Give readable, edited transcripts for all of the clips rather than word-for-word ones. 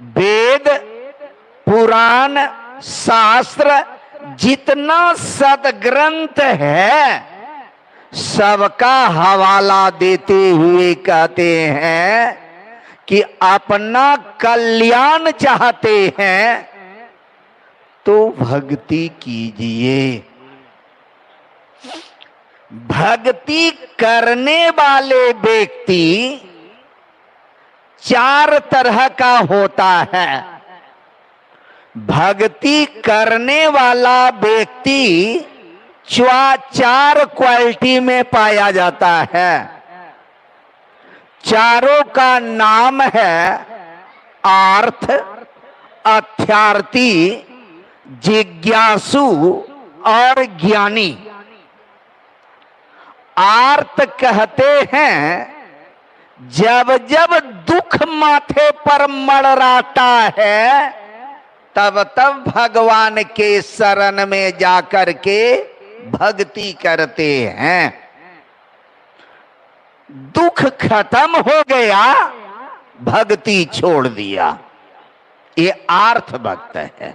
वेद, पुराण, शास्त्र, जितना सदग्रंथ है सबका हवाला देते हुए कहते हैं कि अपना कल्याण चाहते हैं तो भक्ति कीजिए। भक्ति करने वाले व्यक्ति चार तरह का होता है। भक्ति करने वाला व्यक्ति चार क्वालिटी में पाया जाता है। चारों का नाम है आर्थ, अर्थार्थी, जिज्ञासु और ज्ञानी। आर्त कहते हैं जब जब दुख माथे पर मड़राता है तब तब भगवान के शरण में जाकर के भक्ति करते हैं। दुख खत्म हो गया, भक्ति छोड़ दिया, ये आर्थ भक्त है।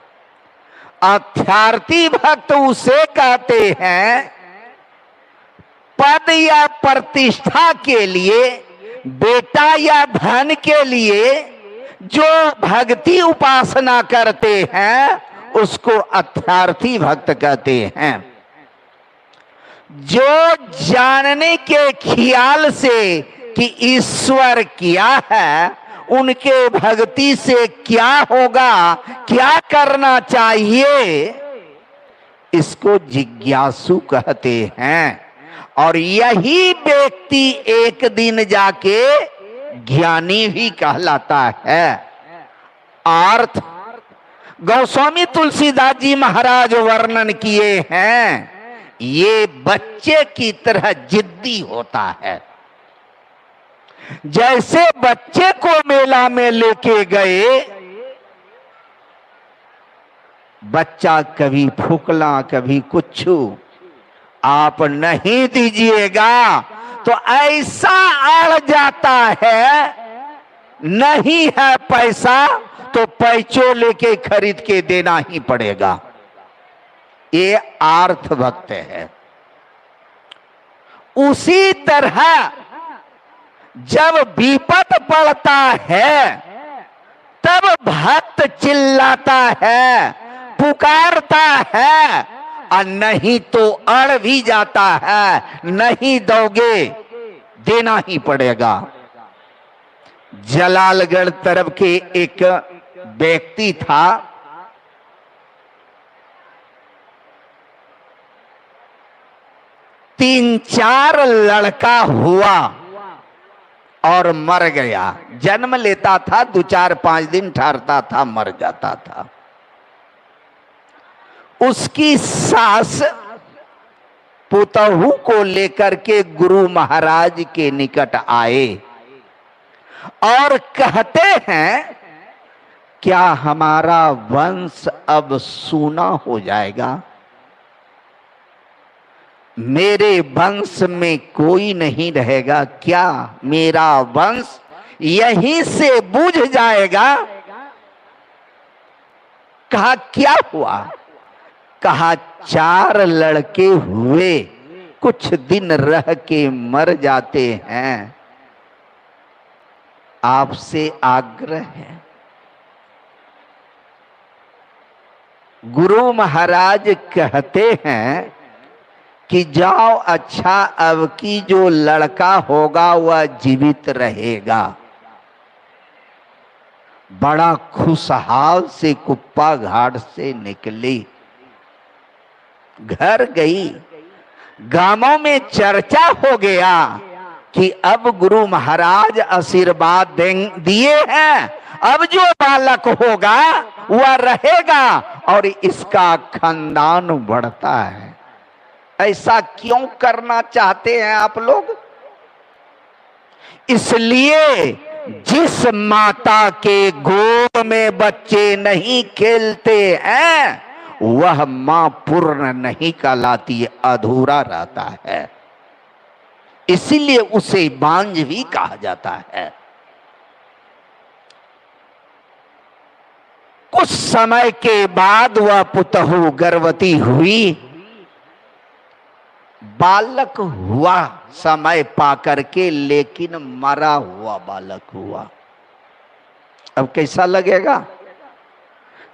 अर्थार्थी भक्त उसे कहते हैं पद या प्रतिष्ठा के लिए, बेटा या धन के लिए जो भक्ति उपासना करते हैं उसको अर्थार्थी भक्त कहते हैं। जो जानने के ख्याल से कि ईश्वर क्या है, उनके भक्ति से क्या होगा, क्या करना चाहिए, इसको जिज्ञासु कहते हैं। और यही व्यक्ति एक दिन जाके ज्ञानी भी कहलाता है। अर्थ गोस्वामी तुलसीदास जी महाराज वर्णन किए हैं, ये बच्चे की तरह जिद्दी होता है। जैसे बच्चे को मेला में लेके गए, बच्चा कभी फुकला कभी कुछ, आप नहीं दीजिएगा तो ऐसा अड़ जाता है, नहीं है पैसा तो पैचो लेके खरीद के देना ही पड़ेगा। ये आर्थ भक्त है। उसी तरह जब विपत पड़ता है तब भक्त चिल्लाता है, पुकारता है, और नहीं तो अड़ भी जाता है, नहीं दोगे देना ही पड़ेगा। जलालगढ़ तरफ के एक व्यक्ति था, तीन चार लड़का हुआ और मर गया। जन्म लेता था, 2-4-5 दिन ठहरता था, मर जाता था। उसकी सास पुतहू को लेकर के गुरु महाराज के निकट आए और कहते हैं क्या हमारा वंश अब सूना हो जाएगा? मेरे वंश में कोई नहीं रहेगा क्या? मेरा वंश यहीं से बुझ जाएगा? कहा क्या हुआ? कहा 4 लड़के हुए, कुछ दिन रह के मर जाते हैं, आपसे आग्रह है। गुरु महाराज कहते हैं कि जाओ, अच्छा अब की जो लड़का होगा वह जीवित रहेगा। बड़ा खुशहाल से कुप्पा घाट से निकली, घर गई। गांवों में चर्चा हो गया कि अब गुरु महाराज आशीर्वाद दिए हैं, अब जो बालक होगा वह रहेगा और इसका खानदान बढ़ता है। ऐसा क्यों करना चाहते हैं आप लोग? इसलिए जिस माता के गोद में बच्चे नहीं खेलते हैं वह मां पूर्ण नहीं कहलाती, अधूरा रहता है। इसीलिए उसे बांझ भी कहा जाता है। कुछ समय के बाद वह पुतहु गर्भवती हुई, बालक हुआ समय पाकर के, लेकिन मरा हुआ बालक हुआ। अब कैसा लगेगा?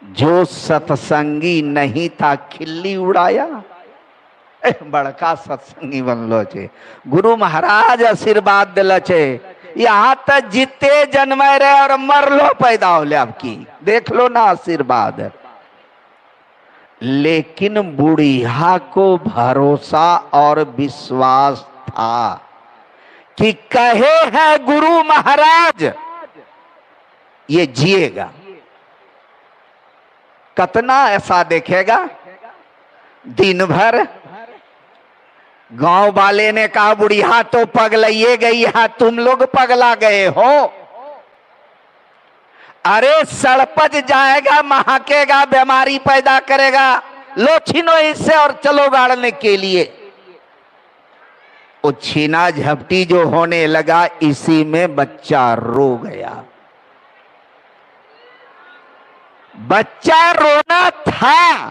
जो सत्संगी नहीं था खिल्ली उड़ाया, बड़का सत्संगी बनलो छे। गुरु महाराज आशीर्वाद दिला छे, यहाँ तक जीते जन्म रहे और मरलो पैदा होले। आपकी देख लो ना आशीर्वाद। लेकिन बुढ़िया को भरोसा और विश्वास था कि कहे हैं गुरु महाराज ये जिएगा। कितना ऐसा देखेगा? दिन भर गांव वाले ने कहा बुढ़िया तो पगलाइए गई है, तुम लोग पगला गए हो। अरे सड़पच जाएगा, महकेगा, बीमारी पैदा करेगा, लो छीनो इससे और चलो गाड़ने के लिए। वो छीना झपटी जो होने लगा, इसी में बच्चा रो गया। बच्चा रोना था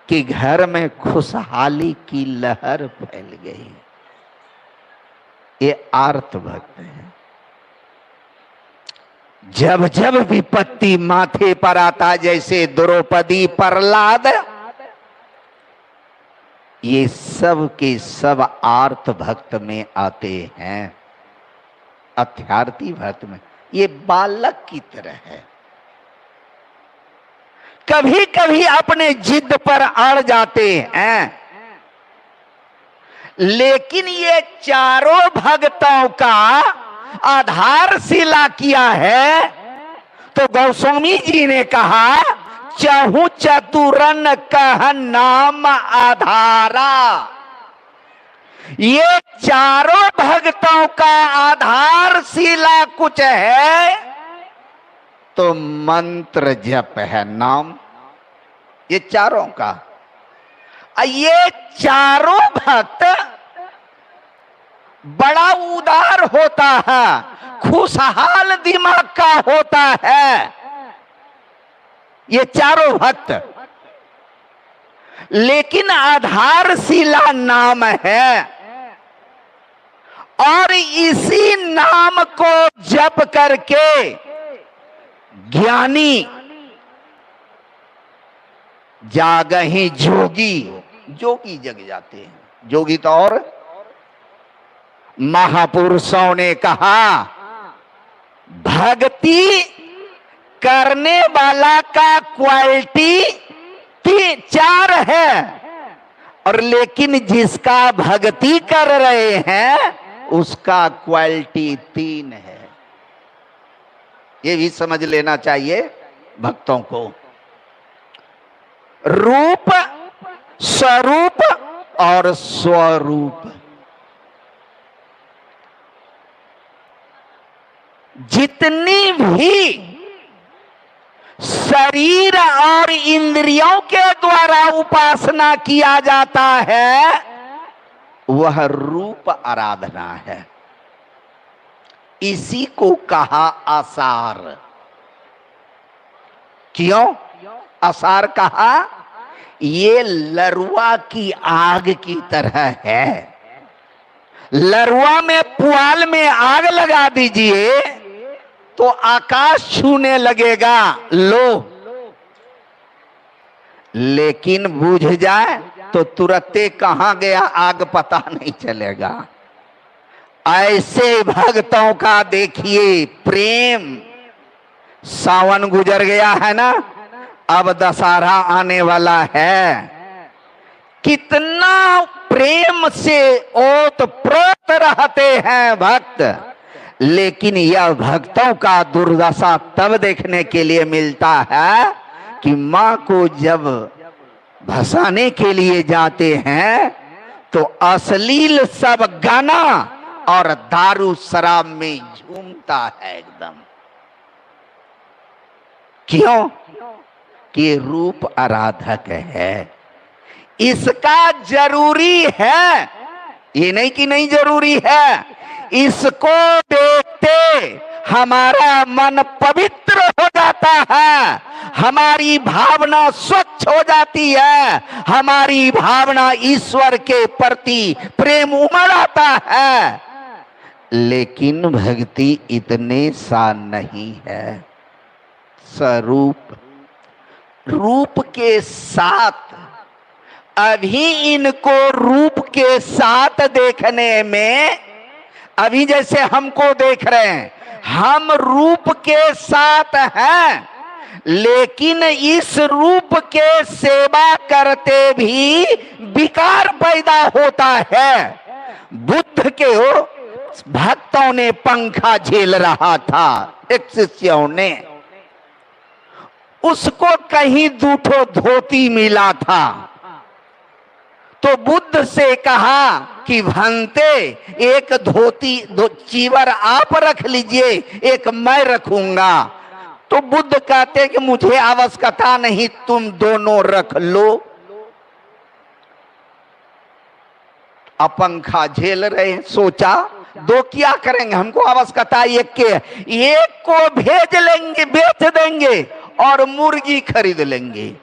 कि घर में खुशहाली की लहर फैल गई। ये आर्त भक्त है। जब जब विपत्ति माथे पर आता, जैसे द्रौपदी प्रहलाद, ये सब के सब आर्त भक्त में आते हैं, अत्यार्थी भक्त में। ये बालक की तरह है, कभी कभी अपने जिद पर अड़ जाते हैं। लेकिन ये चारों भक्तों का आधारशिला किया है। तो गोस्वामी जी ने कहा, चहु चतुरन कह नाम आधारा। ये चारों भक्तों का आधारशिला कुछ है तो मंत्र जप है, नाम। ये चारों का, ये चारों भक्त बड़ा उदार होता है, खुशहाल दिमाग का होता है ये चारों भक्त। लेकिन आधारशिला नाम है, और इसी नाम को जप करके ज्ञानी जागही जोगी, जोगी जग जाते हैं। जोगी तो और महापुरुषों ने कहा, भक्ति करने वाला का क्वालिटी चार है, और लेकिन जिसका भक्ति कर रहे हैं उसका क्वालिटी 3 है। ये भी समझ लेना चाहिए भक्तों को। रूप, स्वरूप और स्वरूप। जितनी भी शरीर और इंद्रियों के द्वारा उपासना किया जाता है वह रूप आराधना है। इसी को कहा आसार। क्यों आसार कहा? ये लरुआ की आग की तरह है। लरुआ में पुआल में आग लगा दीजिए तो आकाश छूने लगेगा, लो। लेकिन बुझ जाए तो तुरंते कहां गया आग पता नहीं चलेगा। ऐसे भक्तों का देखिए प्रेम। सावन गुजर गया है ना, अब दशहरा आने वाला है। कितना प्रेम से ओतप्रोत रहते हैं भक्त। लेकिन यह भक्तों का दुर्दशा तब देखने के लिए मिलता है कि मां को जब भसाने के लिए जाते हैं तो अश्लील सब गाना और दारू शराब में झूमता है एकदम। क्यों? कि रूप आराधक है। इसका जरूरी है, ये नहीं कि नहीं जरूरी है। इसको देखते हमारा मन पवित्र हो जाता है हमारी भावना स्वच्छ हो जाती है, हमारी भावना ईश्वर के प्रति प्रेम उमड़ आता है। लेकिन भक्ति इतने सा नहीं है। स्वरूप रूप के साथ, अभी इनको रूप के साथ देखने में, अभी जैसे हमको देख रहे हैं, हम रूप के साथ हैं, लेकिन इस रूप के सेवा करते भी विकार पैदा होता है। बुद्ध के भक्तों ने पंखा झेल रहा था, एक शिष्यों ने, उसको कहीं दूठो धोती मिला था, तो बुद्ध से कहा कि भंते एक धोती चीवर आप रख लीजिए, एक मैं रखूंगा। तो बुद्ध कहते कि मुझे आवश्यकता नहीं, तुम दोनों रख लो। अब पंखा झेल रहे, सोचा दो क्या करेंगे, हमको आवश्यकता एक के, एक को भेज लेंगे, बेच देंगे और मुर्गी खरीद लेंगे।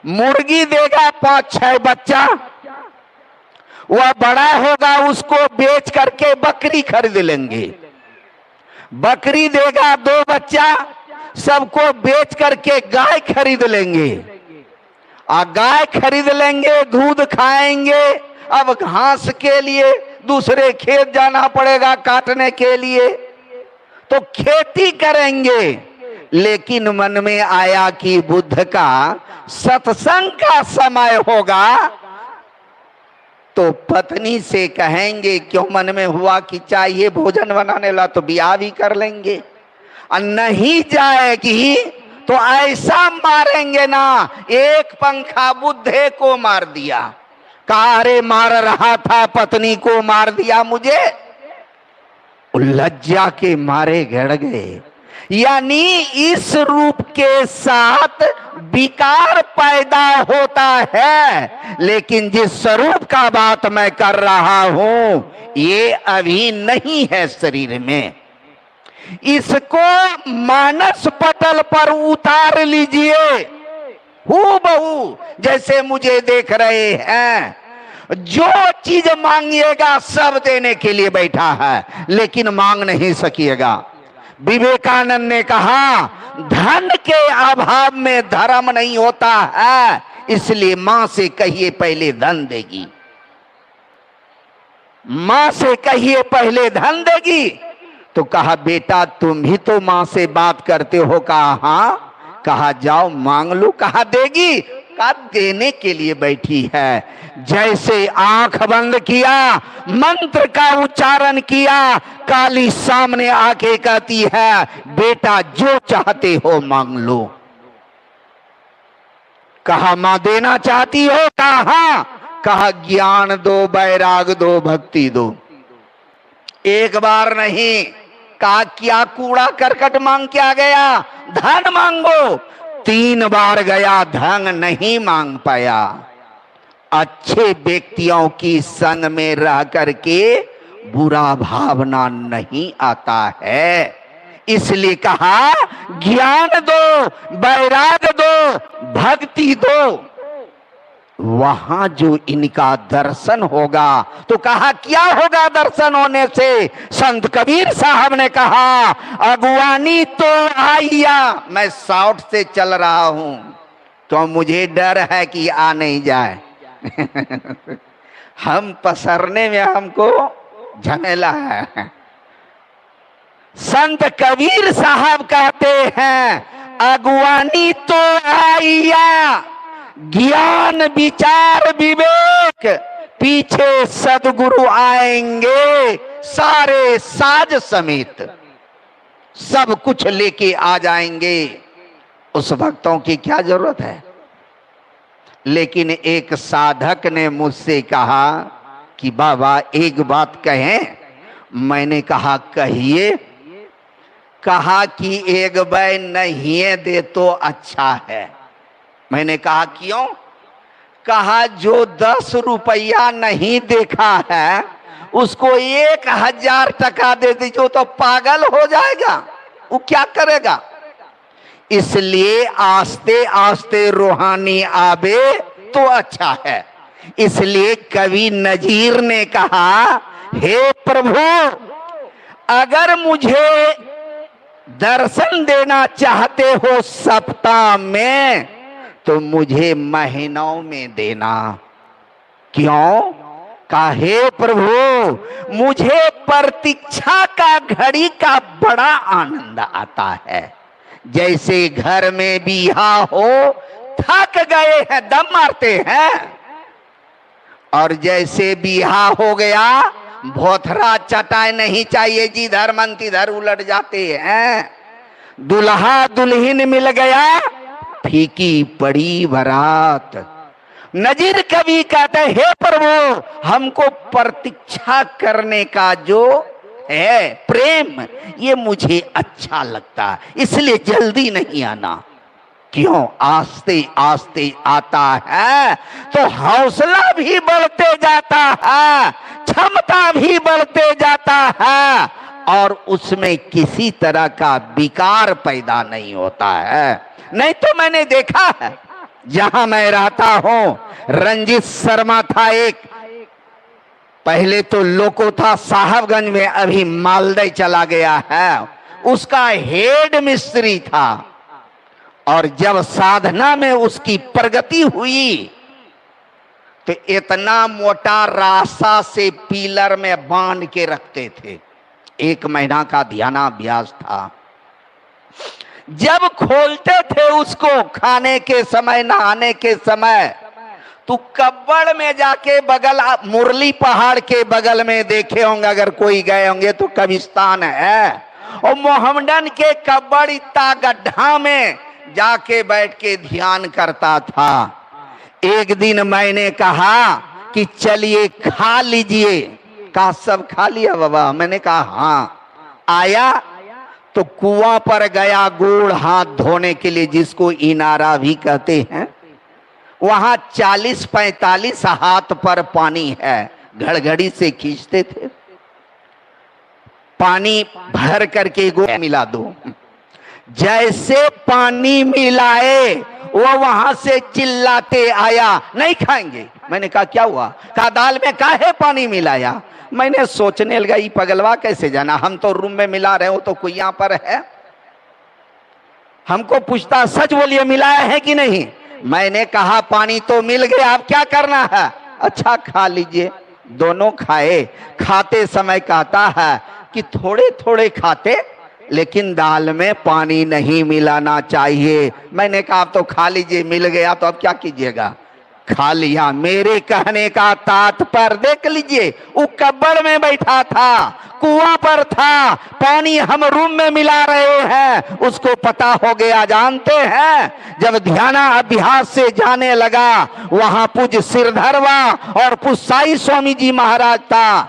मुर्गी देगा 5-6 बच्चा, वह बड़ा होगा, उसको बेच करके बकरी खरीद लेंगे। बकरी देगा 2 बच्चा, सबको बेच करके गाय खरीद लेंगे। और गाय खरीद लेंगे, दूध खाएंगे। अब घास के लिए दूसरे खेत जाना पड़ेगा काटने के लिए, तो खेती करेंगे। लेकिन मन में आया कि बुद्ध का सत्संग का समय होगा, तो पत्नी से कहेंगे, क्यों मन में हुआ कि चाहिए भोजन बनाने ला, तो ब्याह भी कर लेंगे। और नहीं जाएगी तो ऐसा मारेंगे ना, एक पंखा बुद्धे को मार दिया। कहा अरे मार रहा था, पत्नी को मार दिया मुझे। लज्जा के मारे गड़ गए। यानी इस रूप के साथ विकार पैदा होता है, लेकिन जिस स्वरूप का बात मैं कर रहा हूं, ये अभी नहीं है शरीर में। इसको मानस पटल पर उतार लीजिए, हूबहू जैसे मुझे देख रहे हैं। जो चीज मांगिएगा सब देने के लिए बैठा है, लेकिन मांग नहीं सकिएगा। विवेकानंद ने कहा, धन के अभाव में धर्म नहीं होता है, इसलिए मां से कहिए पहले धन देगी। मां से कहिए पहले धन देगी। तो कहा बेटा तुम भी तो मां से बात करते हो। कहा हाँ। कहा जाओ मांग लो। कहा देगी। कहा देने के लिए बैठी है। जैसे आंख बंद किया, मंत्र का उच्चारण किया, काली सामने आके कहती है बेटा जो चाहते हो मांग लो। कहा मां देना चाहती हो? कहा हाँ। कहा ज्ञान दो, वैराग दो, भक्ति दो। एक बार नहीं कहा क्या कूड़ा करकट मांग के आ गया, धन मांगो। 3 बार गया, धन नहीं मांग पाया। अच्छे व्यक्तियों की संग में रह करके बुरा भावना नहीं आता है। इसलिए कहा ज्ञान दो, वैराग दो, भक्ति दो। वहां जो इनका दर्शन होगा, तो कहा क्या होगा दर्शन होने से? संत कबीर साहब ने कहा अगुवानी तो आइया। मैं 60 से चल रहा हूं, तो मुझे डर है कि आ नहीं जाए। हम पसरने में हमको झमेला है। संत कबीर साहब कहते हैं अगुवानी तो आइया, ज्ञान विचार विवेक, पीछे सदगुरु आएंगे सारे साज समेत, सब कुछ लेके आ जाएंगे। उस भक्तों की क्या जरूरत है? लेकिन एक साधक ने मुझसे कहा कि बाबा एक बात कहें। मैंने कहा कहिए। कहा कि एक बार नहीं दे तो अच्छा है। मैंने कहा क्यों? कहा जो 10 रुपया नहीं देखा है उसको 1000 टका दे दीजिए, तो पागल हो जाएगा, वो क्या करेगा? इसलिए आस्ते आस्ते रूहानी आवे तो अच्छा है। इसलिए कवि नजीर ने कहा, हे प्रभु, अगर मुझे दर्शन देना चाहते हो सप्ताह में तो मुझे महीनों में देना। क्यों? काहे प्रभु, मुझे प्रतीक्षा का घड़ी का बड़ा आनंद आता है। जैसे घर में बिहा हो, थक गए हैं, दम मारते हैं, और जैसे बिहा हो गया, भोथरा चटाई नहीं चाहिए, जिधर मन तिधर उलट जाते हैं। दुल्हा दुल्हन मिल गया, फीकी पड़ी बारात। नजीर कवि कहते, हे प्रभु, हमको प्रतीक्षा करने का जो है प्रेम, ये मुझे अच्छा लगता है, इसलिए जल्दी नहीं आना। क्यों? आस्ते आस्ते आता है तो हौसला भी बढ़ते जाता है, क्षमता भी बढ़ते जाता है, और उसमें किसी तरह का विकार पैदा नहीं होता है। नहीं तो मैंने देखा है, जहां मैं रहता हूं, रंजीत शर्मा था एक, पहले तो लोको था साहबगंज में, अभी मालदह चला गया है, उसका हेड मिस्त्री था। और जब साधना में उसकी प्रगति हुई तो इतना मोटा रास्ता से पिलर में बांध के रखते थे। 1 महीना का ध्यानाभ्यास था। जब खोलते थे उसको खाने के समय, नहाने के समय, तो कब्बड़ में जाके बगल, मुरली पहाड़ के बगल में देखे होंगे अगर कोई गए होंगे तो, कब्रिस्तान है, और मोहम्मदन के कब्बड़ इतना गड्ढा में जाके बैठ के ध्यान करता था। एक दिन मैंने कहा कि चलिए खा लीजिए। कहा सब खा लिया बाबा? मैंने कहा हाँ। आया तो कुआं पर गया गोड़ हाथ धोने के लिए, जिसको इनारा भी कहते हैं। वहां 40-45 हाथ पर पानी है, घड़घड़ी से खींचते थे, पानी भर करके गोड़ मिला दो। जैसे पानी मिलाए वो वहां से चिल्लाते आया, नहीं खाएंगे। मैंने कहा क्या हुआ? कहा दाल में काहे पानी मिलाया? मैंने सोचने लगा, ये पगलवा कैसे जाना, हम तो रूम में मिला रहे हो तो कोई यहां पर है। हमको पूछता, सच बोलिए मिलाया है कि नहीं? मैंने कहा पानी तो मिल गया, अब क्या करना है? अच्छा खा लीजिए। दोनों खाए। खाते समय कहता है कि थोड़े थोड़े खाते, लेकिन दाल में पानी नहीं मिलाना चाहिए। मैंने कहा आप तो खा लीजिए, मिल गया तो अब क्या कीजिएगा? खा लिया। मेरे कहने का तात्पर्य देख लीजिए, वो कब्बड़ में बैठा था, कुआं पर था, पानी हम रूम में मिला रहे हैं, उसको पता हो गया। जानते हैं, जब ध्याना अभ्यास से जाने लगा, वहां पूज्य सिरधरवा और पूज्य साई स्वामी जी महाराज था।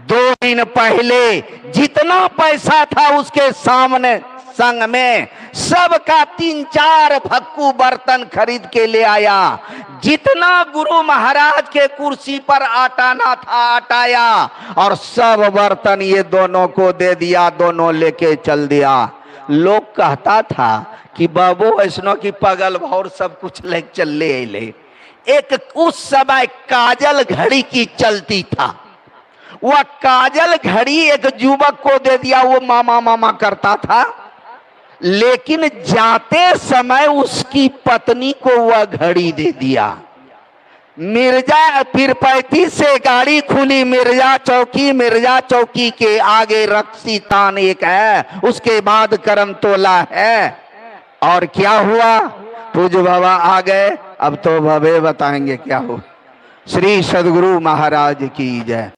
2 दिन पहले जितना पैसा था उसके सामने संग में सबका 3-4 भक्कू बर्तन खरीद के ले आया। जितना गुरु महाराज के कुर्सी पर आटाना था आटाया, और सब बर्तन ये दोनों को दे दिया, दोनों लेके चल दिया। लोग कहता था कि बाबू ऐसनो की पगल भौर सब कुछ ले चल ले। एक उस समय काजल घड़ी की चलती था, वह काजल घड़ी एक युवक को दे दिया, वो मामा मामा करता था। लेकिन जाते समय उसकी पत्नी को वह घड़ी दे दिया। मिर्जा पीरपैती से गाड़ी खुली, मिर्जा चौकी के आगे रक्सी तान एक है, उसके बाद करम तोला है। और क्या हुआ? पूज्य बाबा आ गए, अब तो भवे बताएंगे क्या हुआ। श्री सदगुरु महाराज की जय।